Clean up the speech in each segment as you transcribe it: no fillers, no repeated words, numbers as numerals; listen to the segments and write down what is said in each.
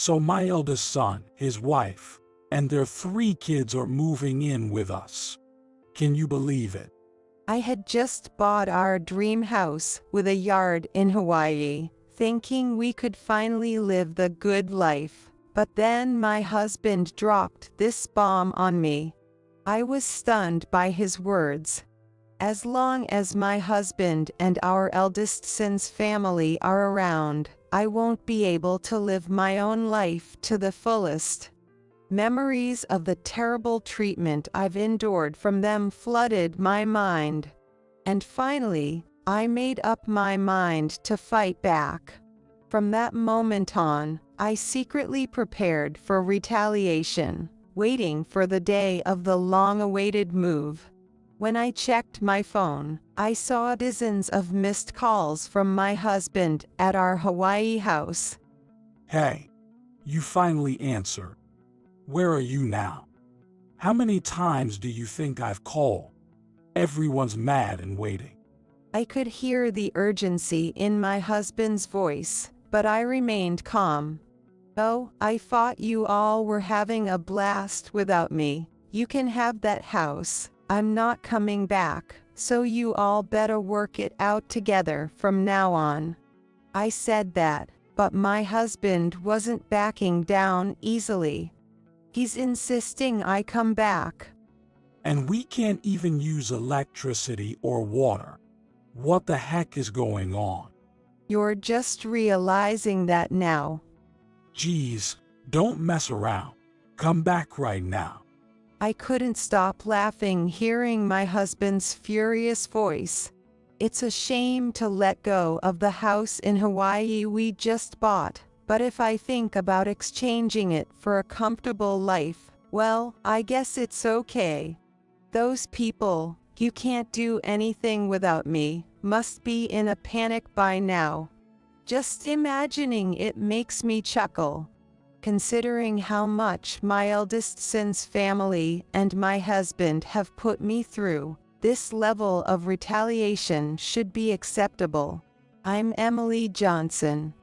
So my eldest son, his wife, and their 3 kids are moving in with us. Can you believe it? I had just bought our dream house with a yard in Hawaii, thinking we could finally live the good life. But then my husband dropped this bomb on me. I was stunned by his words. As long as my husband and our eldest son's family are around, I won't be able to live my own life to the fullest. Memories of the terrible treatment I've endured from them flooded my mind. And finally, I made up my mind to fight back. From that moment on, I secretly prepared for retaliation, waiting for the day of the long-awaited move. When I checked my phone, I saw dozens of missed calls from my husband at our Hawaii house. Hey, you finally answered. Where are you now? How many times do you think I've called? Everyone's mad and waiting. I could hear the urgency in my husband's voice, but I remained calm. Oh, I thought you all were having a blast without me. You can have that house. I'm not coming back, so you all better work it out together from now on. I said that, but my husband wasn't backing down easily. He's insisting I come back. And we can't even use electricity or water. What the heck is going on? You're just realizing that now. Geez, don't mess around. Come back right now. I couldn't stop laughing hearing my husband's furious voice. It's a shame to let go of the house in Hawaii we just bought, but if I think about exchanging it for a comfortable life, well, I guess it's okay. Those people, you can't do anything without me, must be in a panic by now. Just imagining it makes me chuckle. Considering how much my eldest son's family and my husband have put me through, this level of retaliation should be acceptable. I'm Emily Johnson.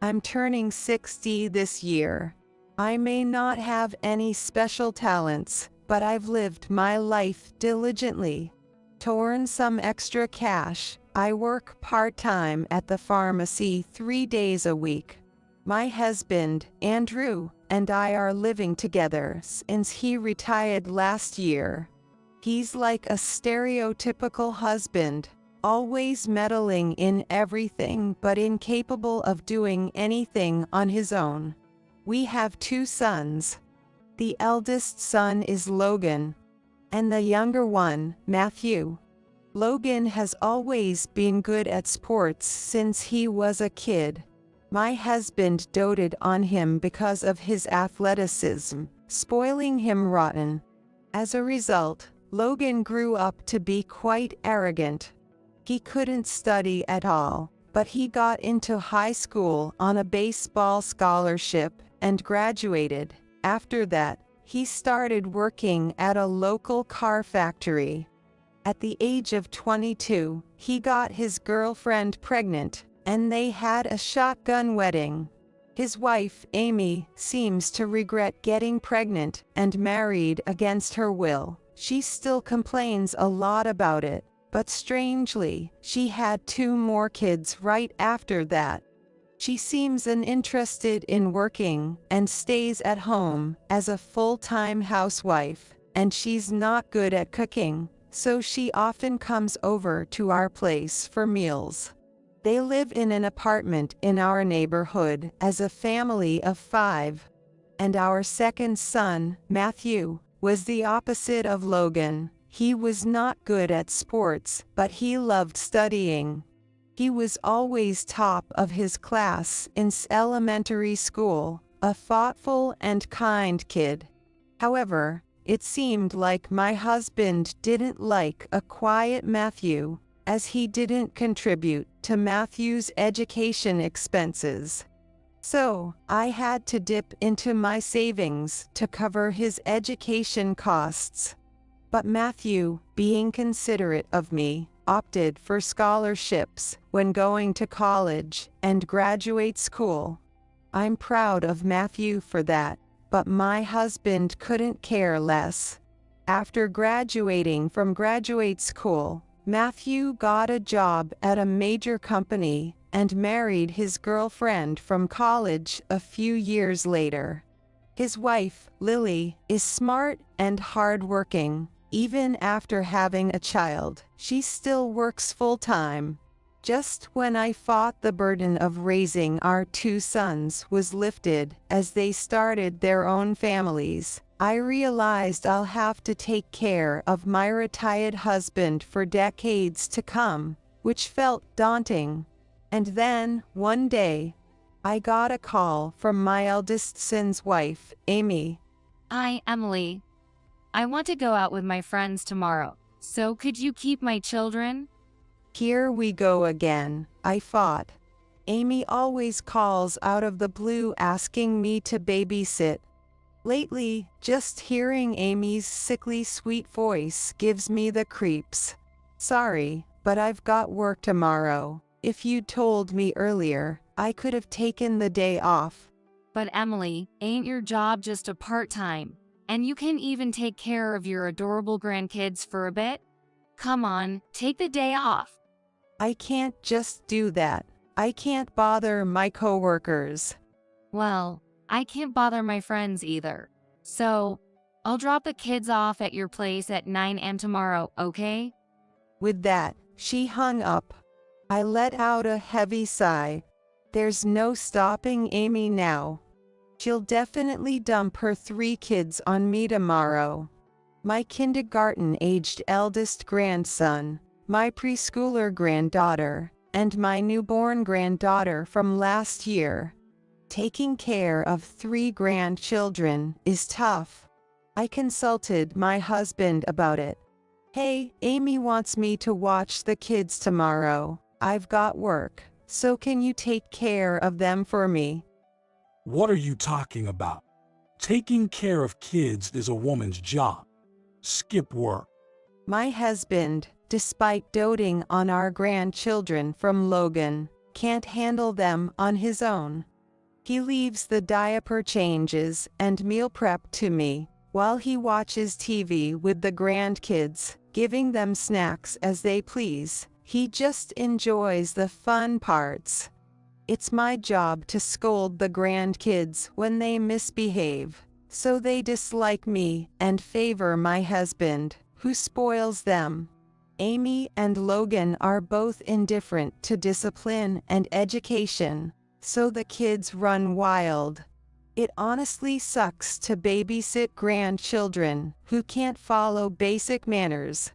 I'm turning 60 this year. I may not have any special talents, but I've lived my life diligently. To earn some extra cash, I work part-time at the pharmacy 3 days a week. My husband, Andrew, and I are living together since he retired last year. He's like a stereotypical husband, always meddling in everything but incapable of doing anything on his own. We have 2 sons. The eldest son is Logan, and the younger one, Matthew. Logan has always been good at sports since he was a kid. My husband doted on him because of his athleticism, spoiling him rotten. As a result, Logan grew up to be quite arrogant. He couldn't study at all, but he got into high school on a baseball scholarship and graduated. After that, he started working at a local car factory. At the age of 22, he got his girlfriend pregnant, and they had a shotgun wedding. His wife, Amy, seems to regret getting pregnant and married against her will. She still complains a lot about it, but strangely, she had 2 more kids right after that. She seems uninterested in working and stays at home as a full-time housewife, and she's not good at cooking, so she often comes over to our place for meals. They live in an apartment in our neighborhood as a family of 5. And our second son, Matthew, was the opposite of Logan. He was not good at sports, but he loved studying. He was always top of his class in elementary school, a thoughtful and kind kid. However, it seemed like my husband didn't like a quiet Matthew, as he didn't contribute to Matthew's education expenses. So, I had to dip into my savings to cover his education costs. But Matthew, being considerate of me, opted for scholarships when going to college and graduate school. I'm proud of Matthew for that, but my husband couldn't care less. After graduating from graduate school, Matthew got a job at a major company and married his girlfriend from college a few years later. His wife, Lily, is smart and hardworking. Even after having a child, she still works full-time. Just when I thought the burden of raising our 2 sons was lifted as they started their own families, I realized I'll have to take care of my retired husband for decades to come, which felt daunting. And then, one day, I got a call from my eldest son's wife, Amy. Hi, Emily. I want to go out with my friends tomorrow, so could you keep my children? Here we go again, I thought. Amy always calls out of the blue asking me to babysit. Lately, just hearing Amy's sickly sweet voice gives me the creeps. Sorry, but I've got work tomorrow. If you'd told me earlier, I could have taken the day off. But Emily, ain't your job just a part-time? And you can even take care of your adorable grandkids for a bit? Come on, take the day off. I can't just do that. I can't bother my coworkers. Well, I can't bother my friends either. So, I'll drop the kids off at your place at 9 a.m. tomorrow, okay? With that, she hung up. I let out a heavy sigh. There's no stopping Amy now. She'll definitely dump her 3 kids on me tomorrow. My kindergarten-aged eldest grandson, my preschooler granddaughter, and my newborn granddaughter from last year. Taking care of 3 grandchildren is tough. I consulted my husband about it. Hey, Amy wants me to watch the kids tomorrow. I've got work, so can you take care of them for me? What are you talking about? Taking care of kids is a woman's job. Skip work. My husband, despite doting on our grandchildren from Logan, can't handle them on his own. He leaves the diaper changes and meal prep to me, while he watches TV with the grandkids, giving them snacks as they please. He just enjoys the fun parts. It's my job to scold the grandkids when they misbehave, so they dislike me and favor my husband, who spoils them. Amy and Logan are both indifferent to discipline and education, so the kids run wild. It honestly sucks to babysit grandchildren who can't follow basic manners.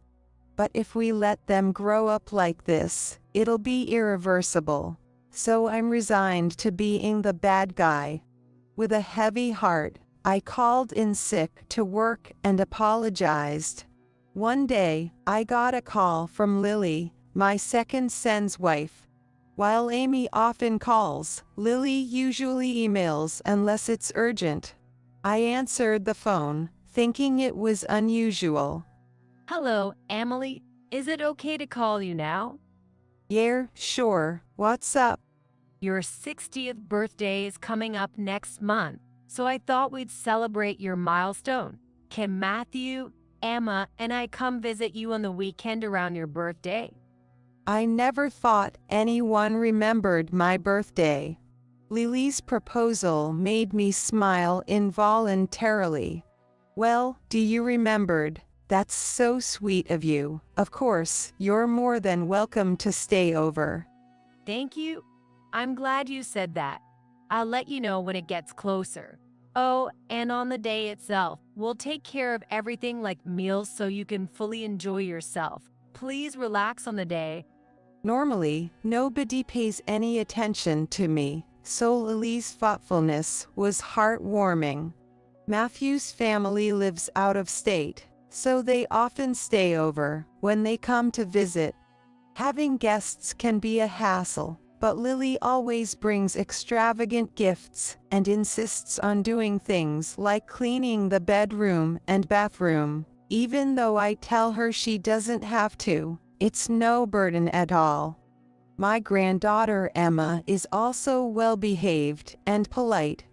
But if we let them grow up like this, it'll be irreversible. So I'm resigned to being the bad guy. With a heavy heart, I called in sick to work and apologized. One day, I got a call from Lily, my second son's wife. While Amy often calls, Lily usually emails unless it's urgent. I answered the phone, thinking it was unusual. Hello, Emily. Is it okay to call you now? Yeah, sure. What's up? Your 60th birthday is coming up next month, so I thought we'd celebrate your milestone. Can Matthew, Emma, and I come visit you on the weekend around your birthday? I never thought anyone remembered my birthday. Lily's proposal made me smile involuntarily. Well, do you remembered? That's so sweet of you. Of course, you're more than welcome to stay over. Thank you. I'm glad you said that. I'll let you know when it gets closer. Oh, and on the day itself, we'll take care of everything like meals so you can fully enjoy yourself. Please relax on the day. Normally, nobody pays any attention to me, so Lily's thoughtfulness was heartwarming. Matthew's family lives out of state, so they often stay over when they come to visit. Having guests can be a hassle, but Lily always brings extravagant gifts and insists on doing things like cleaning the bedroom and bathroom. Even though I tell her she doesn't have to, it's no burden at all. My granddaughter Emma is also well-behaved and polite.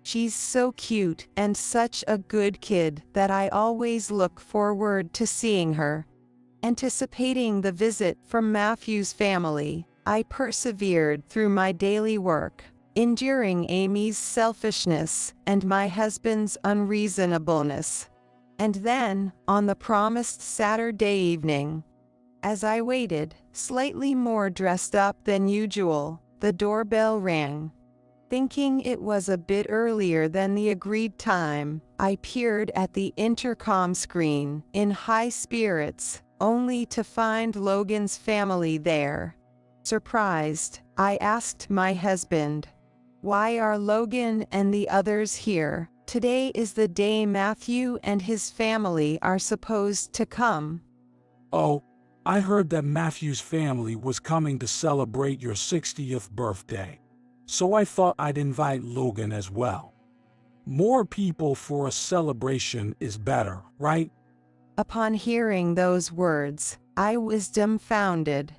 She's so cute and such a good kid that I always look forward to seeing her. Anticipating the visit from Matthew's family, I persevered through my daily work, enduring Amy's selfishness and my husband's unreasonableness. And then, on the promised Saturday evening, as I waited, slightly more dressed up than usual, the doorbell rang. Thinking it was a bit earlier than the agreed time, I peered at the intercom screen in high spirits, only to find Logan's family there. Surprised, I asked my husband, "Why are Logan and the others here? Today is the day Matthew and his family are supposed to come." Oh, I heard that Matthew's family was coming to celebrate your 60th birthday, so I thought I'd invite Logan as well. More people for a celebration is better, right? Upon hearing those words, I was dumbfounded.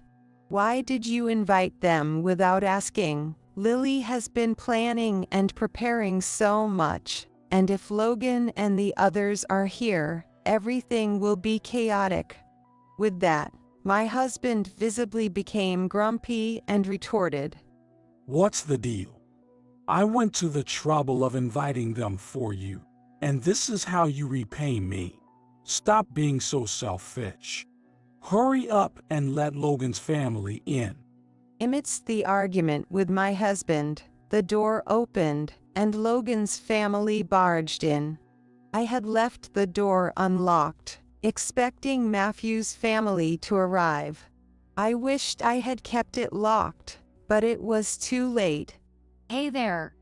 Why did you invite them without asking? Lily has been planning and preparing so much, and if Logan and the others are here, everything will be chaotic. With that, my husband visibly became grumpy and retorted, What's the deal? I went to the trouble of inviting them for you, and this is how you repay me. Stop being so selfish. Hurry up and let Logan's family in. Amidst the argument with my husband, the door opened and Logan's family barged in. I had left the door unlocked, expecting Matthew's family to arrive. I wished I had kept it locked, but it was too late. Hey there.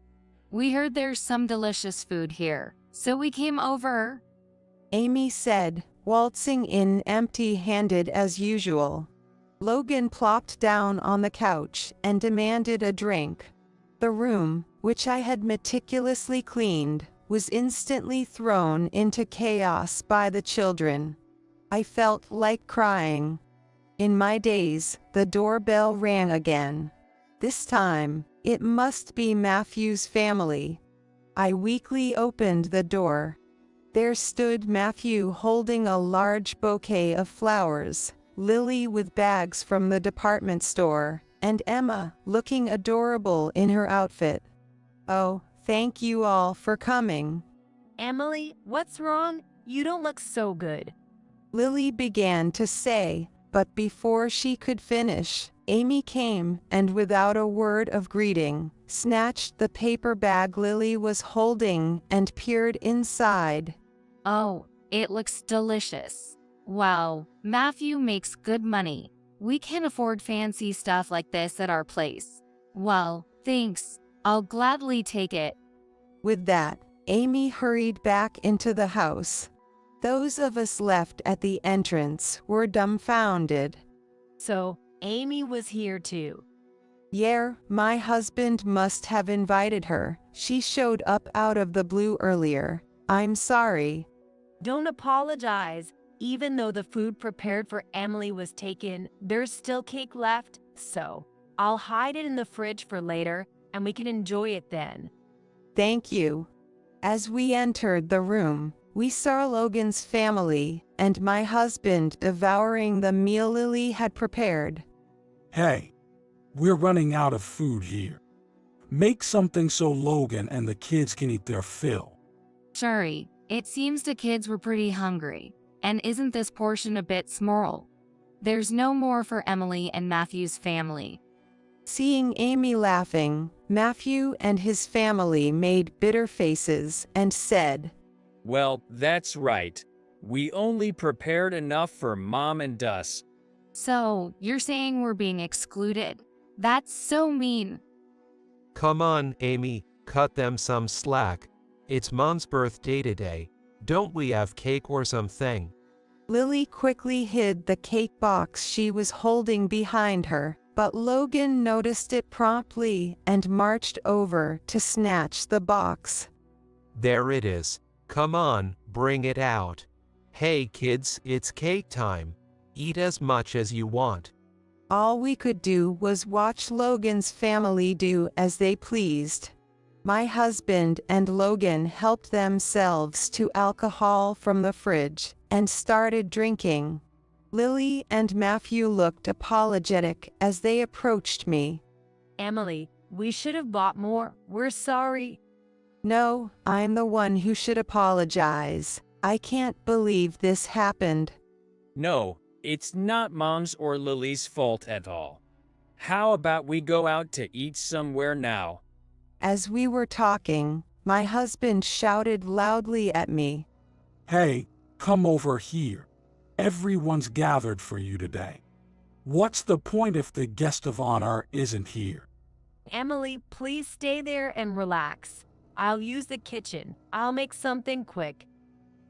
We heard there's some delicious food here, so we came over. Amy said, waltzing in empty-handed as usual. Logan plopped down on the couch and demanded a drink. The room, which I had meticulously cleaned, was instantly thrown into chaos by the children. I felt like crying. In my daze, the doorbell rang again. This time, it must be Matthew's family. I weakly opened the door. There stood Matthew holding a large bouquet of flowers, Lily with bags from the department store, and Emma looking adorable in her outfit. "Oh, thank you all for coming." Emily, what's wrong? You don't look so good. Lily began to say, but before she could finish, Amy came and without a word of greeting, snatched the paper bag Lily was holding and peered inside. Oh, it looks delicious. Wow, Matthew makes good money. We can't afford fancy stuff like this at our place. Well, thanks. I'll gladly take it. With that, Amy hurried back into the house. Those of us left at the entrance were dumbfounded. So, Amy was here too. Yeah, my husband must have invited her. She showed up out of the blue earlier. I'm sorry. Don't apologize. Even though the food prepared for Emily was taken, there's still cake left, so I'll hide it in the fridge for later, and we can enjoy it then. Thank you. As we entered the room, we saw Logan's family and my husband devouring the meal Lily had prepared. Hey, we're running out of food here. Make something so Logan and the kids can eat their fill. Sorry, it seems the kids were pretty hungry. And isn't this portion a bit small? There's no more for Emily and Matthew's family. Seeing Amy laughing, Matthew and his family made bitter faces and said, Well, that's right. We only prepared enough for Mom and us. So, you're saying we're being excluded? That's so mean. Come on, Amy, cut them some slack. It's Mom's birthday today. Don't we have cake or something? Lily quickly hid the cake box she was holding behind her, but Logan noticed it promptly and marched over to snatch the box. There it is. Come on, bring it out. Hey kids, it's cake time. Eat as much as you want. All we could do was watch Logan's family do as they pleased. My husband and Logan helped themselves to alcohol from the fridge and started drinking. Lily and Matthew looked apologetic as they approached me. Emily, we should have bought more. We're sorry. No, I'm the one who should apologize. I can't believe this happened. No, it's not Mom's or Lily's fault at all. How about we go out to eat somewhere now? As we were talking, my husband shouted loudly at me. Hey, come over here. Everyone's gathered for you today. What's the point if the guest of honor isn't here? Emily, please stay there and relax. I'll use the kitchen. I'll make something quick.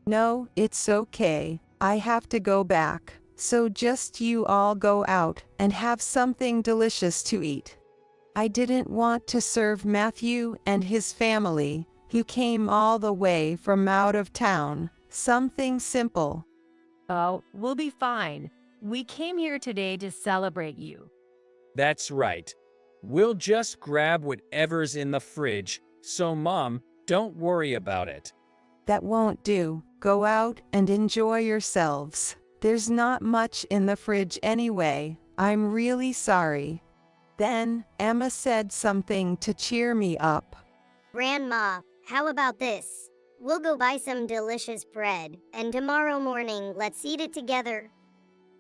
No, it's okay. I have to go back, so just you all go out and have something delicious to eat. I didn't want to serve Matthew and his family, who came all the way from out of town, something simple. Oh, we'll be fine. We came here today to celebrate you. That's right. We'll just grab whatever's in the fridge, so Mom, don't worry about it. That won't do. Go out and enjoy yourselves. There's not much in the fridge anyway. I'm really sorry. Then, Emma said something to cheer me up. Grandma, how about this? We'll go buy some delicious bread, and tomorrow morning let's eat it together.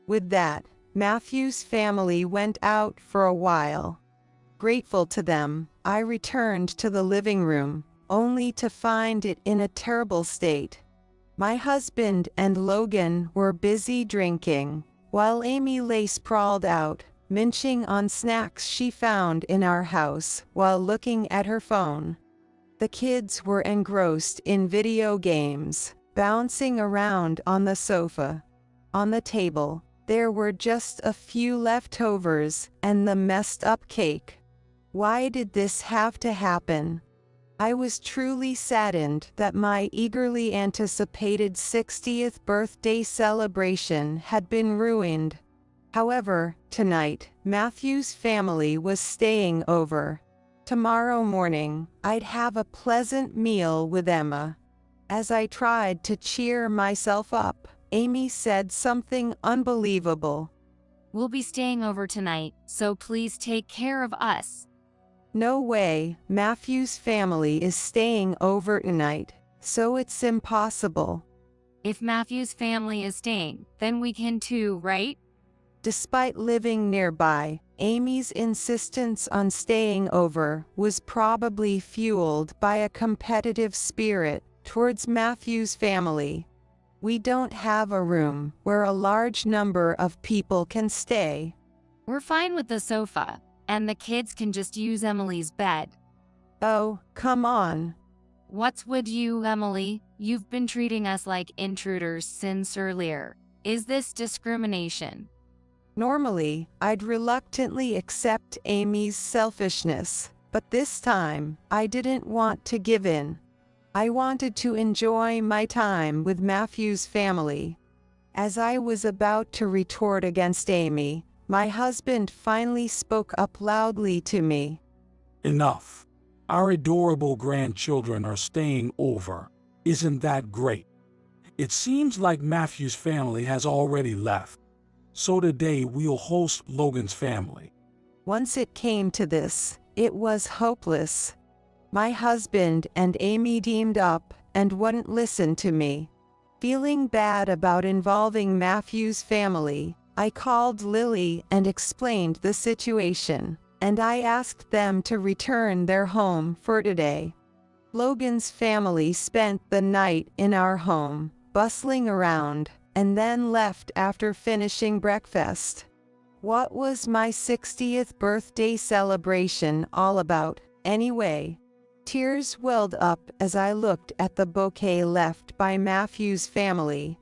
With that, Matthew's family went out for a while. Grateful to them, I returned to the living room, only to find it in a terrible state. My husband and Logan were busy drinking, while Amy lay sprawled out, munching on snacks she found in our house while looking at her phone. The kids were engrossed in video games, bouncing around on the sofa. On the table, there were just a few leftovers and the messed up cake. Why did this have to happen? I was truly saddened that my eagerly anticipated 60th birthday celebration had been ruined. However, tonight, Matthew's family was staying over. Tomorrow morning, I'd have a pleasant meal with Emma. As I tried to cheer myself up, Amy said something unbelievable. We'll be staying over tonight, so please take care of us. No way, Matthew's family is staying over tonight, so it's impossible. If Matthew's family is staying, then we can too, right? Despite living nearby, Amy's insistence on staying over was probably fueled by a competitive spirit towards Matthew's family. We don't have a room where a large number of people can stay. We're fine with the sofa, and the kids can just use Emily's bed. Oh, come on. What's with you, Emily? You've been treating us like intruders since earlier. Is this discrimination? Normally, I'd reluctantly accept Amy's selfishness, but this time, I didn't want to give in. I wanted to enjoy my time with Matthew's family. As I was about to retort against Amy, my husband finally spoke up loudly to me. Enough. Our adorable grandchildren are staying over. Isn't that great? It seems like Matthew's family has already left. So today we'll host Logan's family. Once it came to this, it was hopeless. My husband and Amy teamed up and wouldn't listen to me. Feeling bad about involving Matthew's family, I called Lily and explained the situation, and I asked them to return their home for today. Logan's family spent the night in our home, bustling around, and then left after finishing breakfast. What was my 60th birthday celebration all about, anyway? Tears welled up as I looked at the bouquet left by Matthew's family.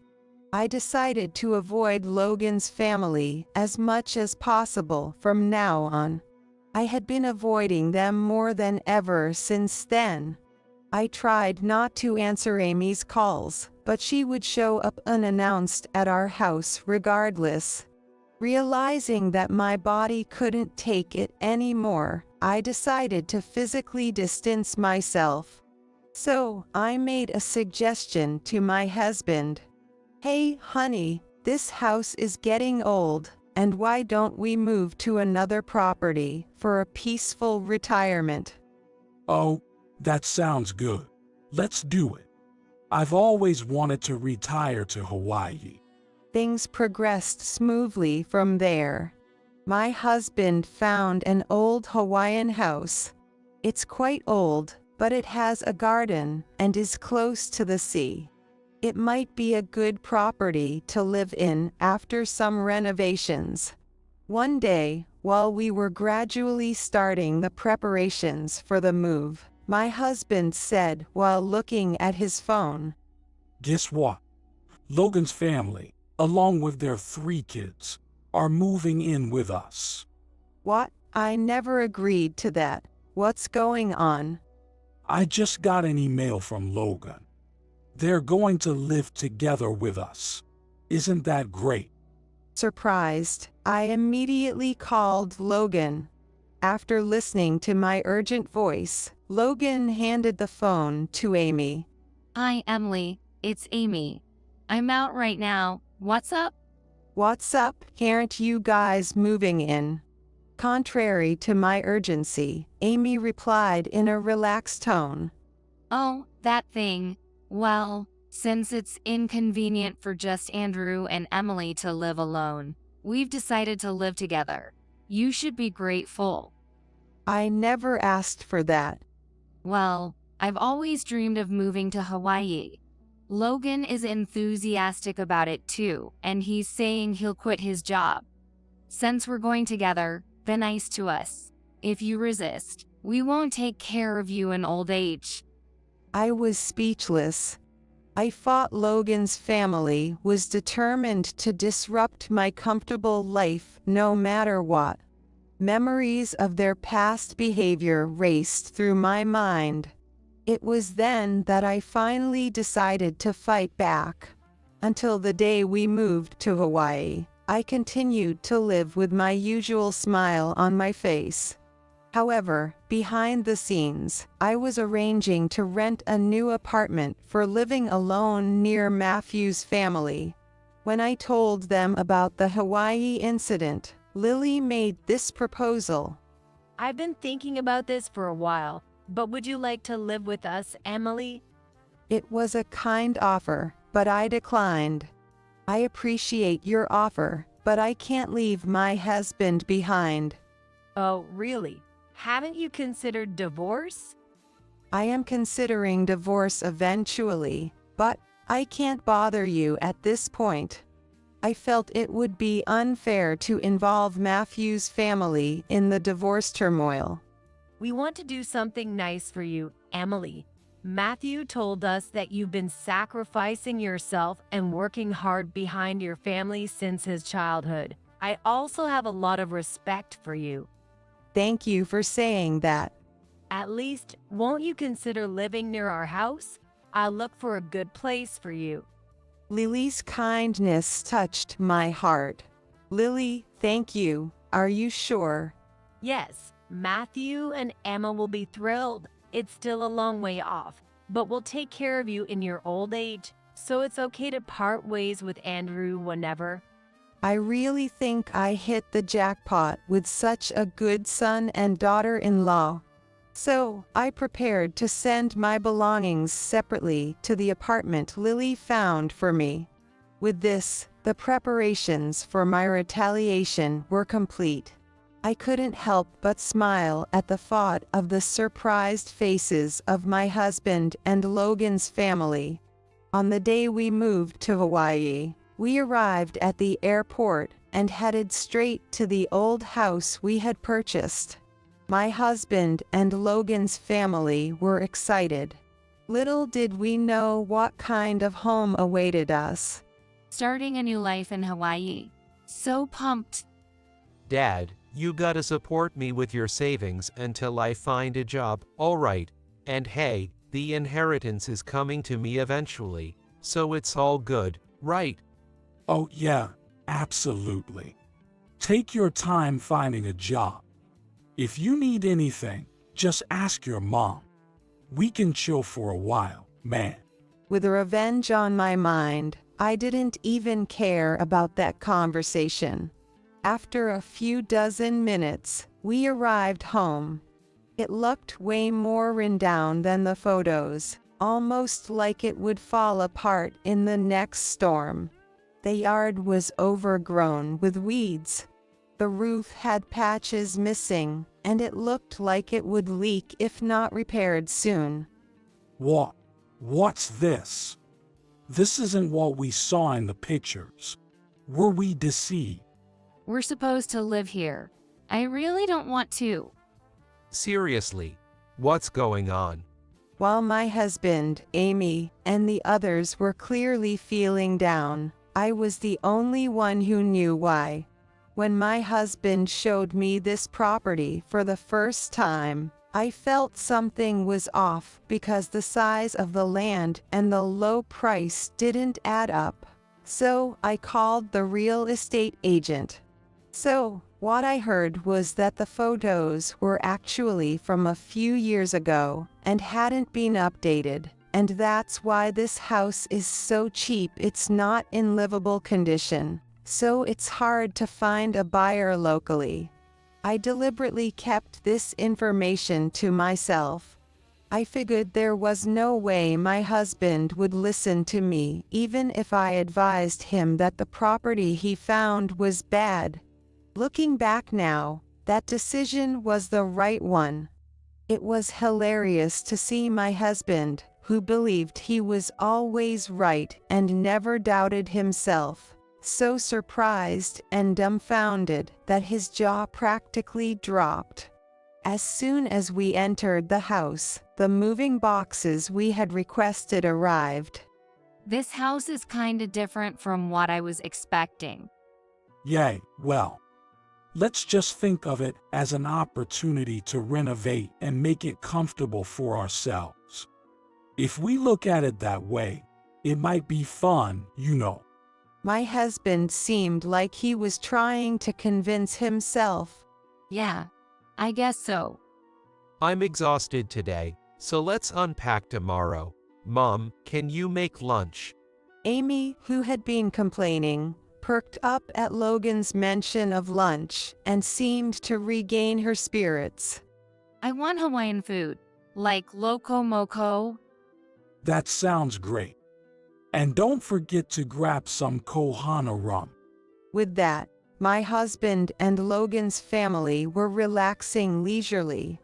I decided to avoid Logan's family as much as possible from now on. I had been avoiding them more than ever since then. I tried not to answer Amy's calls, but she would show up unannounced at our house regardless. Realizing that my body couldn't take it anymore, I decided to physically distance myself. So, I made a suggestion to my husband. Hey, honey, this house is getting old, and why don't we move to another property for a peaceful retirement? Oh, that sounds good. Let's do it. I've always wanted to retire to Hawaii. Things progressed smoothly from there. My husband found an old Hawaiian house. It's quite old, but it has a garden and is close to the sea. It might be a good property to live in after some renovations. One day, while we were gradually starting the preparations for the move, my husband said while looking at his phone, Guess what? Logan's family, along with their 3 kids, are moving in with us. "What? I never agreed to that. What's going on?" I just got an email from Logan. They're going to live together with us. Isn't that great? Surprised, I immediately called Logan. After listening to my urgent voice, Logan handed the phone to Amy. Hi, Emily. It's Amy. I'm out right now. What's up? "What's up? Aren't you guys moving in?" Contrary to my urgency, Amy replied in a relaxed tone. Oh, that thing. Well, since it's inconvenient for just Andrew and Emily to live alone, we've decided to live together. You should be grateful. I never asked for that. Well, I've always dreamed of moving to Hawaii. Logan is enthusiastic about it too, and he's saying he'll quit his job. Since we're going together, be nice to us. If you resist, we won't take care of you in old age. I was speechless. I thought Logan's family was determined to disrupt my comfortable life no matter what. Memories of their past behavior raced through my mind. It was then that I finally decided to fight back. Until the day we moved to Hawaii, I continued to live with my usual smile on my face. However, behind the scenes, I was arranging to rent a new apartment for living alone near Matthew's family. When I told them about the Hawaii incident, Lily made this proposal. I've been thinking about this for a while, but would you like to live with us, Emily? It was a kind offer, but I declined. I appreciate your offer, but I can't leave my husband behind. Oh, really? Haven't you considered divorce? I am considering divorce eventually, but I can't bother you at this point. I felt it would be unfair to involve Matthew's family in the divorce turmoil. We want to do something nice for you, Emily. Matthew told us that you've been sacrificing yourself and working hard behind your family since his childhood. I also have a lot of respect for you. Thank you for saying that. At least, won't you consider living near our house? I'll look for a good place for you. Lily's kindness touched my heart. Lily, thank you. Are you sure? Yes, Matthew and Emma will be thrilled. It's still a long way off, but we'll take care of you in your old age, so it's okay to part ways with Andrew whenever. I really think I hit the jackpot with such a good son and daughter-in-law. So, I prepared to send my belongings separately to the apartment Lily found for me. With this, the preparations for my retaliation were complete. I couldn't help but smile at the thought of the surprised faces of my husband and Logan's family. On the day we moved to Hawaii, we arrived at the airport and headed straight to the old house we had purchased. My husband and Logan's family were excited. Little did we know what kind of home awaited us. Starting a new life in Hawaii. So pumped. Dad, you gotta support me with your savings until I find a job, alright? And hey, the inheritance is coming to me eventually, so it's all good, right? Oh yeah, absolutely. Take your time finding a job. If you need anything, just ask your mom. We can chill for a while, man. With revenge on my mind, I didn't even care about that conversation. After a few dozen minutes, we arrived home. It looked way more rundown than the photos, almost like it would fall apart in the next storm. The yard was overgrown with weeds. The roof had patches missing, and it looked like it would leak if not repaired soon. What's this? This isn't what we saw in the pictures. Were we deceived? We're supposed to live here. I really don't want to. Seriously, what's going on? While my husband, Amy, and the others were clearly feeling down, I was the only one who knew why. When my husband showed me this property for the first time, I felt something was off because the size of the land and the low price didn't add up. So I called the real estate agent. So what I heard was that the photos were actually from a few years ago and hadn't been updated, and that's why this house is so cheap. It's not in livable condition, so it's hard to find a buyer locally. I deliberately kept this information to myself. I figured there was no way my husband would listen to me even if I advised him that the property he found was bad. Looking back now, that decision was the right one. It was hilarious to see my husband, who believed he was always right and never doubted himself, so surprised and dumbfounded that his jaw practically dropped. As soon as we entered the house, the moving boxes we had requested arrived. This house is kinda different from what I was expecting. Yay, well. Let's just think of it as an opportunity to renovate and make it comfortable for ourselves. If we look at it that way, it might be fun, you know. My husband seemed like he was trying to convince himself. Yeah, I guess so. I'm exhausted today, so let's unpack tomorrow. Mom, can you make lunch? Amy, who had been complaining, perked up at Logan's mention of lunch and seemed to regain her spirits. I want Hawaiian food, like loco moco. That sounds great. And don't forget to grab some Kohana rum. With that, my husband and Logan's family were relaxing leisurely.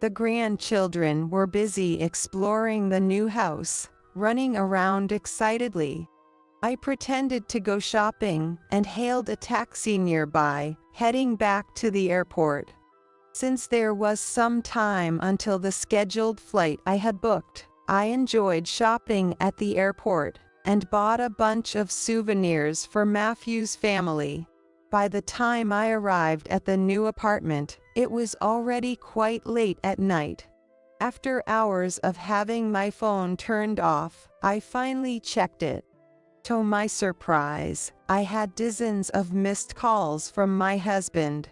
The grandchildren were busy exploring the new house, running around excitedly. I pretended to go shopping and hailed a taxi nearby, heading back to the airport. Since there was some time until the scheduled flight I had booked, I enjoyed shopping at the airport and bought a bunch of souvenirs for Matthew's family. By the time I arrived at the new apartment, it was already quite late at night. After hours of having my phone turned off, I finally checked it. To my surprise, I had dozens of missed calls from my husband.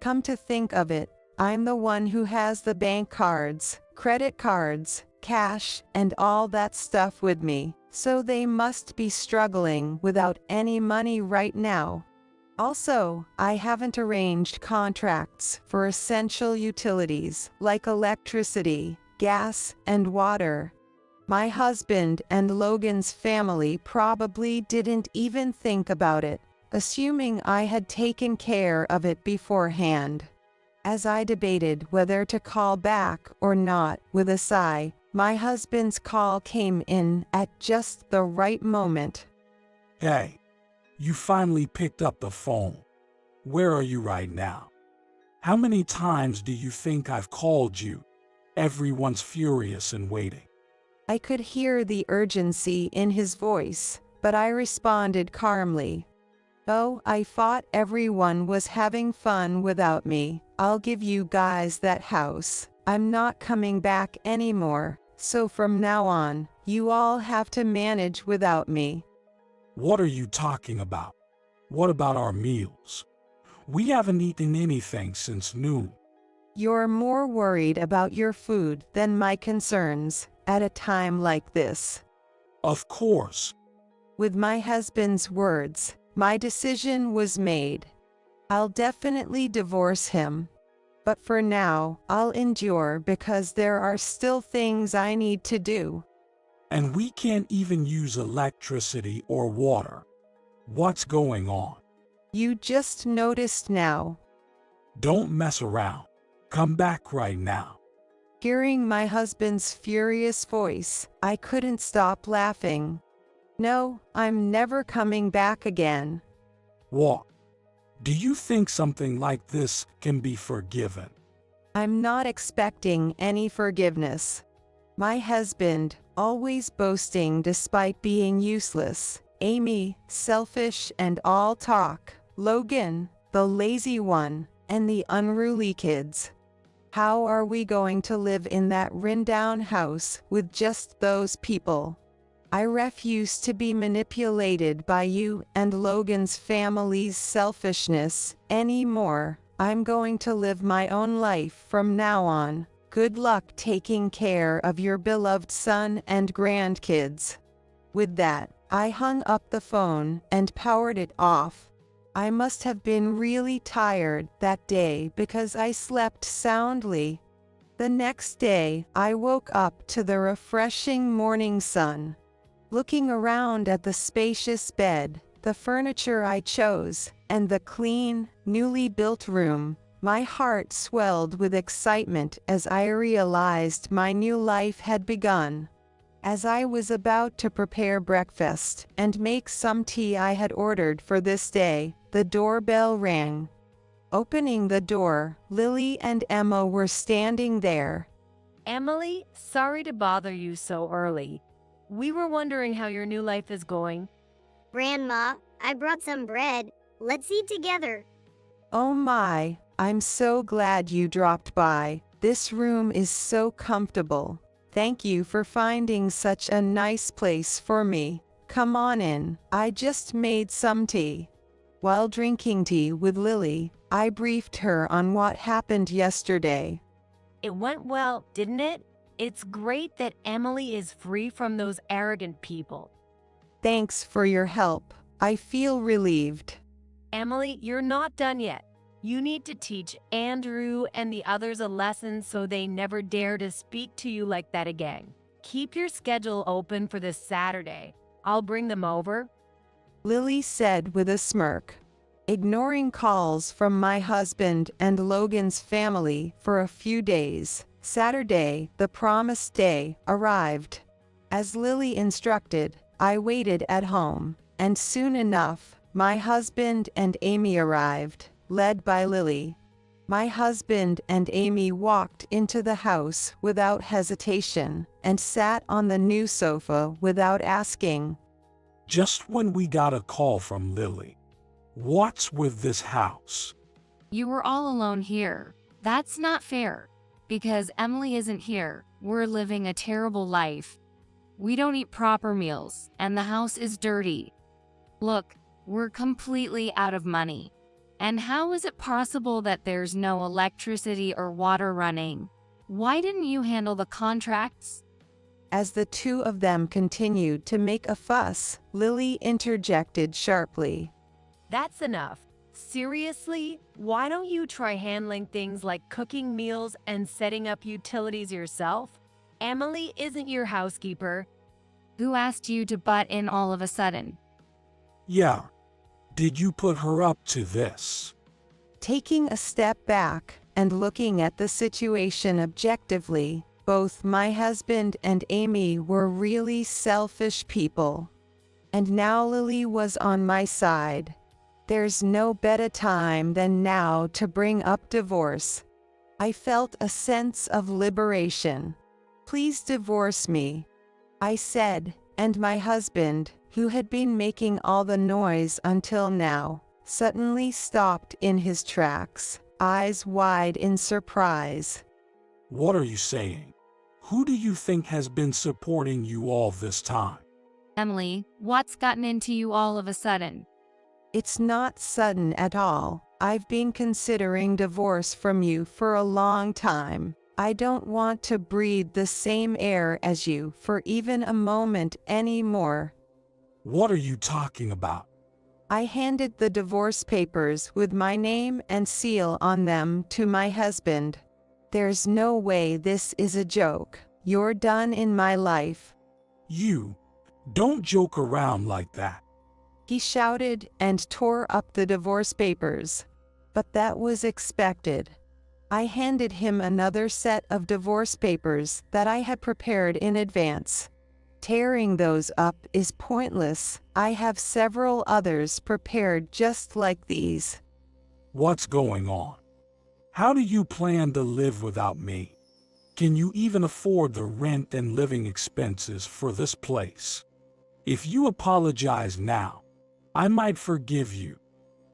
Come to think of it, I'm the one who has the bank cards, credit cards, cash, and all that stuff with me, so they must be struggling without any money right now. Also, I haven't arranged contracts for essential utilities like electricity, gas, and water. My husband and Logan's family probably didn't even think about it, assuming I had taken care of it beforehand. As I debated whether to call back or not with a sigh, my husband's call came in at just the right moment. Hey, you finally picked up the phone. Where are you right now? How many times do you think I've called you? Everyone's furious and waiting. I could hear the urgency in his voice, but I responded calmly. Oh, I thought everyone was having fun without me. I'll give you guys that house. I'm not coming back anymore, so from now on, you all have to manage without me. What are you talking about? What about our meals? We haven't eaten anything since noon. You're more worried about your food than my concerns at a time like this. Of course. With my husband's words, my decision was made. I'll definitely divorce him. But for now, I'll endure because there are still things I need to do. And we can't even use electricity or water. What's going on? You just noticed now. Don't mess around. Come back right now. Hearing my husband's furious voice, I couldn't stop laughing. No, I'm never coming back again. What? Do you think something like this can be forgiven? I'm not expecting any forgiveness. My husband, always boasting despite being useless. Amy, selfish and all talk. Logan, the lazy one, and the unruly kids. How are we going to live in that rundown house with just those people? I refuse to be manipulated by you and Logan's family's selfishness anymore. I'm going to live my own life from now on. Good luck taking care of your beloved son and grandkids. With that, I hung up the phone and powered it off. I must have been really tired that day because I slept soundly. The next day, I woke up to the refreshing morning sun. Looking around at the spacious bed, the furniture I chose, and the clean, newly built room, my heart swelled with excitement as I realized my new life had begun. As I was about to prepare breakfast and make some tea I had ordered for this day, the doorbell rang. Opening the door, Lily and Emma were standing there. Emily, sorry to bother you so early. We were wondering how your new life is going. Grandma, I brought some bread. Let's eat together. Oh my, I'm so glad you dropped by. This room is so comfortable. Thank you for finding such a nice place for me. Come on in, I just made some tea. While drinking tea with Lily, I briefed her on what happened yesterday. It went well, didn't it? It's great that Emily is free from those arrogant people. Thanks for your help. I feel relieved. Emily, you're not done yet. You need to teach Andrew and the others a lesson so they never dare to speak to you like that again. Keep your schedule open for this Saturday. I'll bring them over. Lily said with a smirk. Ignoring calls from my husband and Logan's family for a few days, Saturday, the promised day, arrived. As Lily instructed, I waited at home, and soon enough, my husband and Amy arrived, led by Lily. My husband and Amy walked into the house without hesitation and sat on the new sofa without asking. Just when we got a call from Lily. What's with this house? You were all alone here. That's not fair. Because Emily isn't here, we're living a terrible life. We don't eat proper meals, and the house is dirty. Look, we're completely out of money. And how is it possible that there's no electricity or water running? Why didn't you handle the contracts? As the two of them continued to make a fuss, Lily interjected sharply. That's enough. Seriously, why don't you try handling things like cooking meals and setting up utilities yourself? Emily isn't your housekeeper. Who asked you to butt in all of a sudden? Yeah. Did you put her up to this? Taking a step back and looking at the situation objectively, both my husband and Amy were really selfish people. And now Lily was on my side. There's no better time than now to bring up divorce. I felt a sense of liberation. Please divorce me, I said, and my husband, who had been making all the noise until now, suddenly stopped in his tracks, eyes wide in surprise. What are you saying? Who do you think has been supporting you all this time? Emily, what's gotten into you all of a sudden? It's not sudden at all. I've been considering divorce from you for a long time. I don't want to breathe the same air as you for even a moment anymore. What are you talking about? I handed the divorce papers with my name and seal on them to my husband. There's no way this is a joke. You're done in my life. You don't joke around like that. He shouted and tore up the divorce papers. But that was expected. I handed him another set of divorce papers that I had prepared in advance. Tearing those up is pointless. I have several others prepared just like these. What's going on? How do you plan to live without me? Can you even afford the rent and living expenses for this place? If you apologize now, I might forgive you.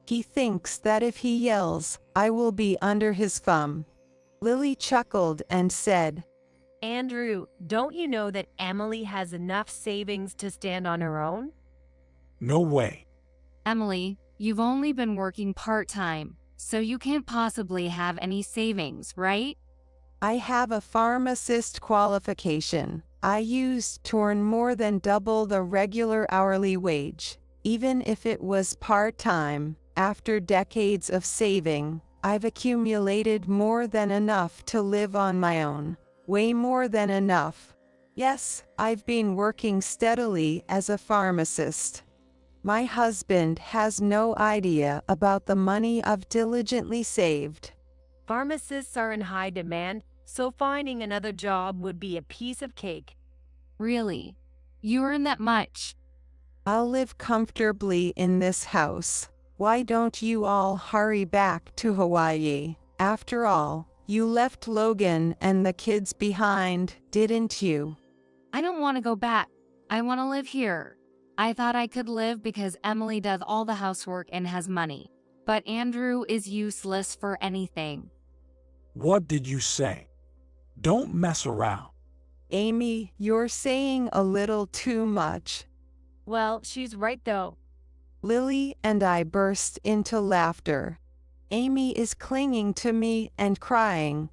He thinks that if he yells, I will be under his thumb. Lily chuckled and said, Andrew, don't you know that Emily has enough savings to stand on her own? No way. Emily, you've only been working part-time, so you can't possibly have any savings, right? I have a pharmacist qualification. I used to earn more than double the regular hourly wage, even if it was part-time. After decades of saving, I've accumulated more than enough to live on my own. Way more than enough. Yes, I've been working steadily as a pharmacist. My husband has no idea about the money I've diligently saved. Pharmacists are in high demand, so finding another job would be a piece of cake. Really? You earn that much? I'll live comfortably in this house. Why don't you all hurry back to Hawaii? After all, you left Logan and the kids behind, didn't you? I don't want to go back. I want to live here. I thought I could live because Emily does all the housework and has money. But Andrew is useless for anything. What did you say? Don't mess around. Amy, you're saying a little too much. Well, she's right though. Lily and I burst into laughter. Amy is clinging to me and crying.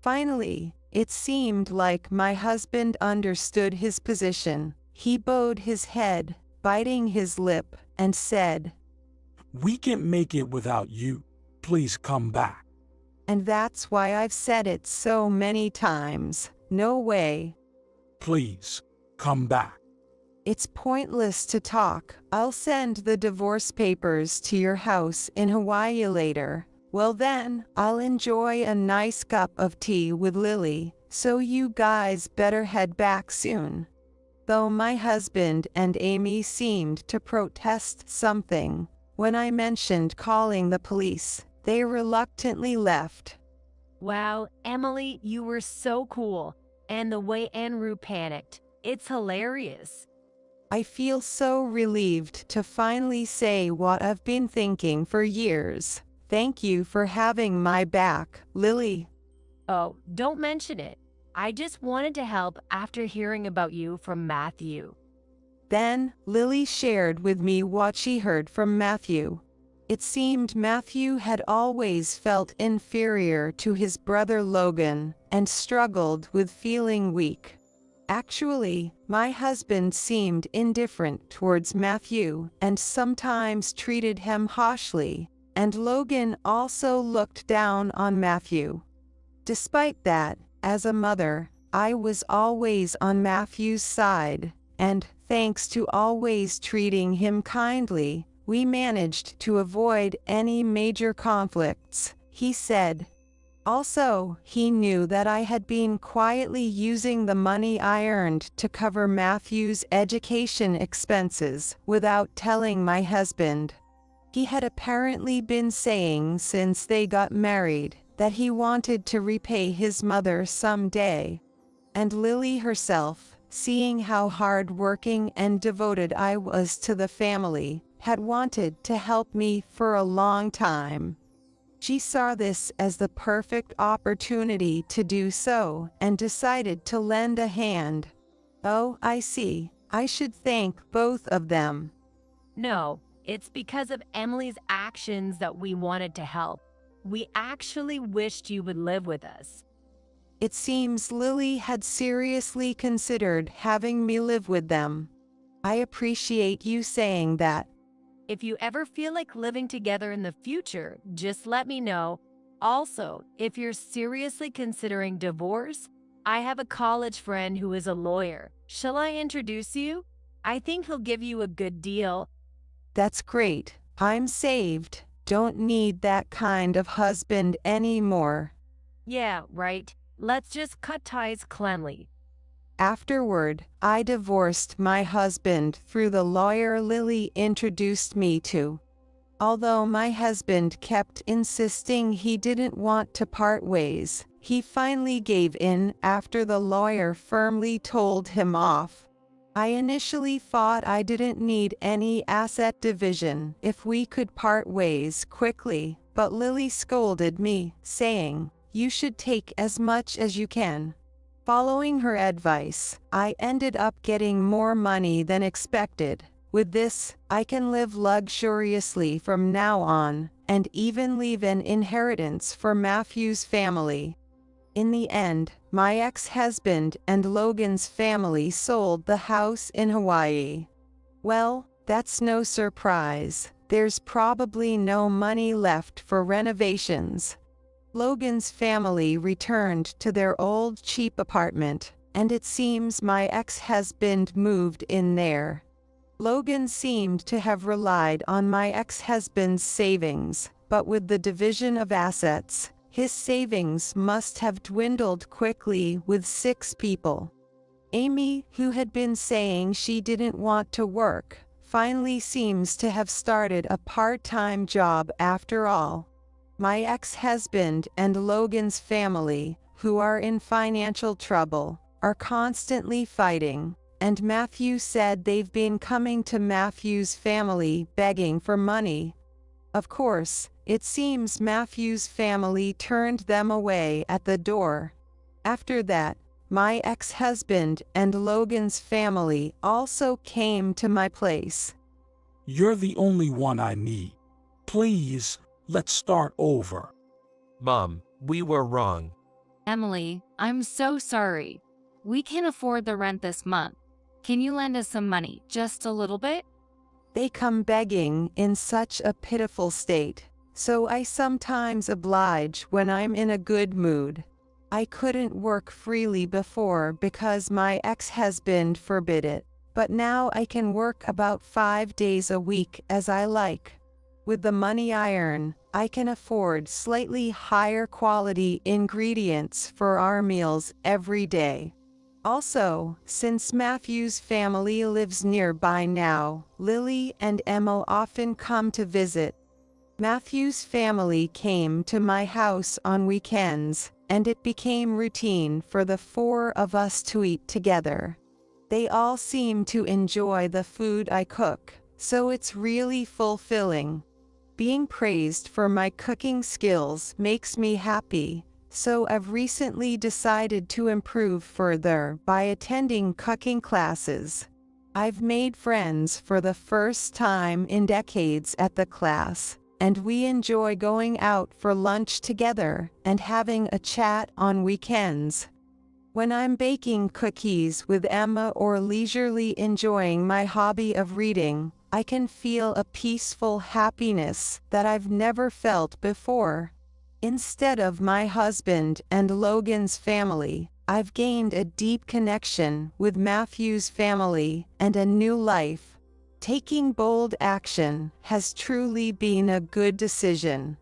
Finally, it seemed like my husband understood his position. He bowed his head, biting his lip, and said, We can't make it without you. Please come back. And that's why I've said it so many times. No way. Please, come back. It's pointless to talk. I'll send the divorce papers to your house in Hawaii later. Well then, I'll enjoy a nice cup of tea with Lily, so you guys better head back soon. Though my husband and Amy seemed to protest something, when I mentioned calling the police, they reluctantly left. Wow, Emily, you were so cool. And the way Andrew panicked, it's hilarious. I feel so relieved to finally say what I've been thinking for years. Thank you for having my back, Lily. Oh, don't mention it. I just wanted to help after hearing about you from Matthew. Then, Lily shared with me what she heard from Matthew. It seemed Matthew had always felt inferior to his brother Logan and struggled with feeling weak. Actually, my husband seemed indifferent towards Matthew and sometimes treated him harshly, and Logan also looked down on Matthew. Despite that, as a mother, I was always on Matthew's side, and thanks to always treating him kindly, we managed to avoid any major conflicts, he said. Also, he knew that I had been quietly using the money I earned to cover Matthew's education expenses without telling my husband. He had apparently been saying since they got married that he wanted to repay his mother someday. And Lily herself, seeing how hard-working and devoted I was to the family, had wanted to help me for a long time. She saw this as the perfect opportunity to do so and decided to lend a hand. Oh, I see. I should thank both of them. No, It's because of Emily's actions that we wanted to help. We actually wished you would live with us. It seems Lily had seriously considered having me live with them. I appreciate you saying that. If you ever feel like living together in the future, just let me know. Also, if you're seriously considering divorce, I have a college friend who is a lawyer. Shall I introduce you? I think he'll give you a good deal. That's great. I'm saved. Don't need that kind of husband anymore. Yeah, right. Let's just cut ties cleanly. Afterward, I divorced my husband through the lawyer Lily introduced me to. Although my husband kept insisting he didn't want to part ways, he finally gave in after the lawyer firmly told him off. I initially thought I didn't need any asset division if we could part ways quickly, but Lily scolded me, saying, "You should take as much as you can." Following her advice, I ended up getting more money than expected. With this, I can live luxuriously from now on, and even leave an inheritance for Matthew's family. In the end, my ex-husband and Logan's family sold the house in Hawaii. Well, that's no surprise. There's probably no money left for renovations. Logan's family returned to their old cheap apartment, and it seems my ex-husband moved in there. Logan seemed to have relied on my ex-husband's savings, but with the division of assets, his savings must have dwindled quickly with 6 people. Amy, who had been saying she didn't want to work, finally seems to have started a part-time job after all. My ex-husband and Logan's family, who are in financial trouble, are constantly fighting, and Matthew said they've been coming to Matthew's family begging for money. Of course, it seems Matthew's family turned them away at the door. After that, my ex-husband and Logan's family also came to my place. You're the only one I need. Please, let's start over. Mom, we were wrong. Emily, I'm so sorry. We can't afford the rent this month. Can you lend us some money, just a little bit? They come begging in such a pitiful state, so I sometimes oblige when I'm in a good mood. I couldn't work freely before because my ex-husband forbid it, but now I can work about 5 days a week as I like. With the money I earn, I can afford slightly higher quality ingredients for our meals every day. Also, since Matthew's family lives nearby now, Lily and Emma often come to visit. Matthew's family came to my house on weekends, and it became routine for the 4 of us to eat together. They all seem to enjoy the food I cook, so it's really fulfilling. Being praised for my cooking skills makes me happy, so I've recently decided to improve further by attending cooking classes. I've made friends for the first time in decades at the class, and we enjoy going out for lunch together and having a chat on weekends. When I'm baking cookies with Emma or leisurely enjoying my hobby of reading, I can feel a peaceful happiness that I've never felt before. Instead of my husband and Logan's family, I've gained a deep connection with Matthew's family and a new life. Taking bold action has truly been a good decision.